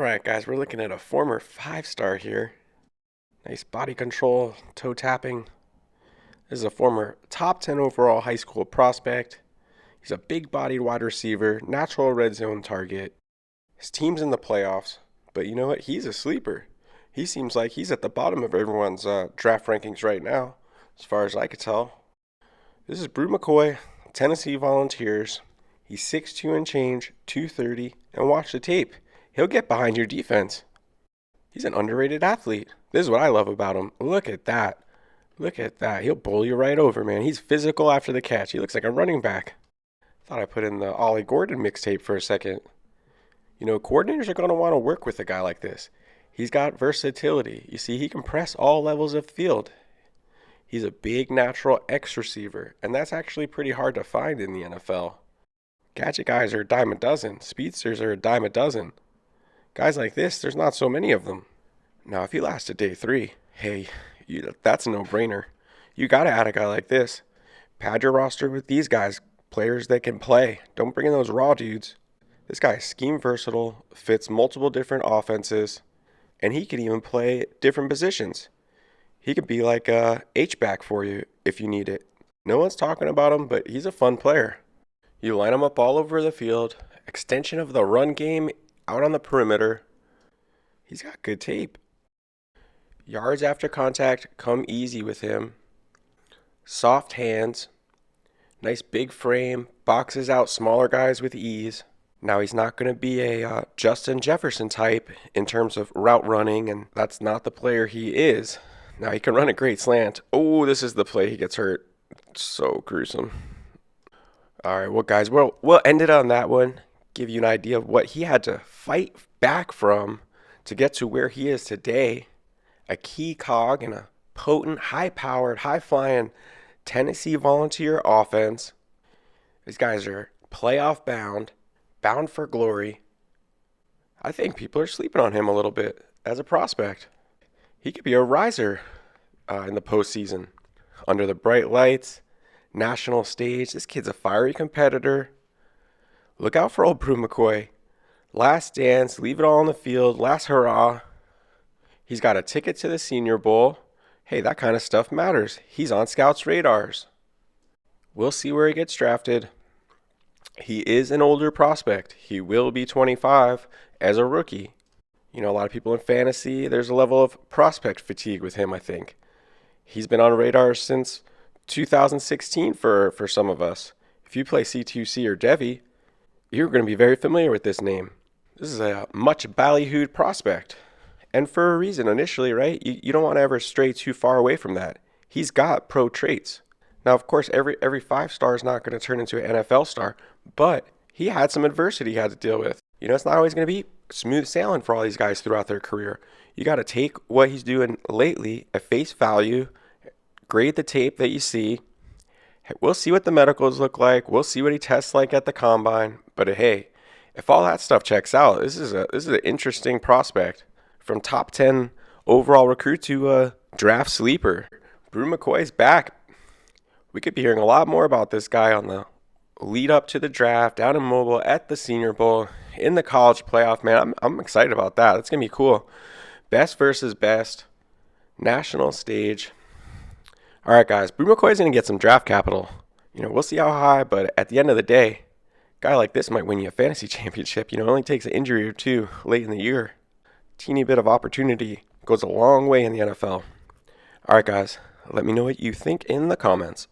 Alright guys, we're looking at a former 5-star here. Nice body control, toe tapping. This is a former top 10 overall high school prospect. He's a big-bodied wide receiver, natural red zone target. His team's in the playoffs, but you know what? He's a sleeper. He seems like he's at the bottom of everyone's draft rankings right now, as far as I could tell. This is Bru McCoy, Tennessee Volunteers. He's 6'2" and change, 230, and watch the tape. He'll get behind your defense. He's an underrated athlete. This is what I love about him. Look at that. Look at that. He'll bowl you right over, man. He's physical after the catch. He looks like a running back. Thought I put in the Ollie Gordon mixtape for a second. You know, coordinators are going to want to work with a guy like this. He's got versatility. You see, he can press all levels of the field. He's a big natural X receiver, and that's actually pretty hard to find in the NFL. Gadget guys are a dime a dozen. Speedsters are a dime a dozen. Guys like this, there's not so many of them. Now, if you last to day 3, hey, that's a no-brainer. You got to add a guy like this. Pad your roster with these guys, players that can play. Don't bring in those raw dudes. This guy is scheme versatile, fits multiple different offenses, and he can even play different positions. He could be like a H-back for you if you need it. No one's talking about him, but he's a fun player. You line him up all over the field, extension of the run game out on the perimeter. He's got good tape. Yards after contact come easy with him. Soft hands. Nice big frame. Boxes out smaller guys with ease. Now, he's not going to be a Justin Jefferson type in terms of route running, and that's not the player he is. Now, he can run a great slant. Oh, this is the play he gets hurt. So gruesome. All right, well, guys, we'll end it on that one. Give you an idea of what he had to fight back from to get to where he is today. A key cog in a potent, high-powered, high-flying Tennessee Volunteer offense. These guys are playoff bound, bound for glory. I think people are sleeping on him a little bit as a prospect. He could be a riser in the postseason. Under the bright lights, national stage, this kid's a fiery competitor. Look out for old Bru McCoy. Last dance, leave it all on the field, last hurrah. He's got a ticket to the Senior Bowl. Hey, that kind of stuff matters. He's on scouts' radars. We'll see where he gets drafted. He is an older prospect. He will be 25 as a rookie. You know, a lot of people in fantasy, there's a level of prospect fatigue with him, I think. He's been on radars since 2016 for some of us. If you play C2C or Devy, you're going to be very familiar with this name. This is a much ballyhooed prospect. And for a reason initially, right? You don't want to ever stray too far away from that. He's got pro traits. Now, of course, every 5-star is not going to turn into an NFL star, but he had some adversity he had to deal with. You know, it's not always going to be smooth sailing for all these guys throughout their career. You got to take what he's doing lately at face value, grade the tape that you see. We'll see what the medicals look like. We'll see what he tests like at the combine. But hey, if all that stuff checks out, this is an interesting prospect. From top 10 overall recruit to a draft sleeper. Bru McCoy's back. We could be hearing a lot more about this guy on the lead up to the draft, down in Mobile, at the Senior Bowl, in the college playoff. Man, I'm excited about that. It's going to be cool. Best versus best. National stage. All right, guys. Bru McCoy's going to get some draft capital. You know, we'll see how high, but at the end of the day, a guy like this might win you a fantasy championship. You know, it only takes an injury or two late in the year. Teeny bit of opportunity goes a long way in the NFL. All right, guys, let me know what you think in the comments.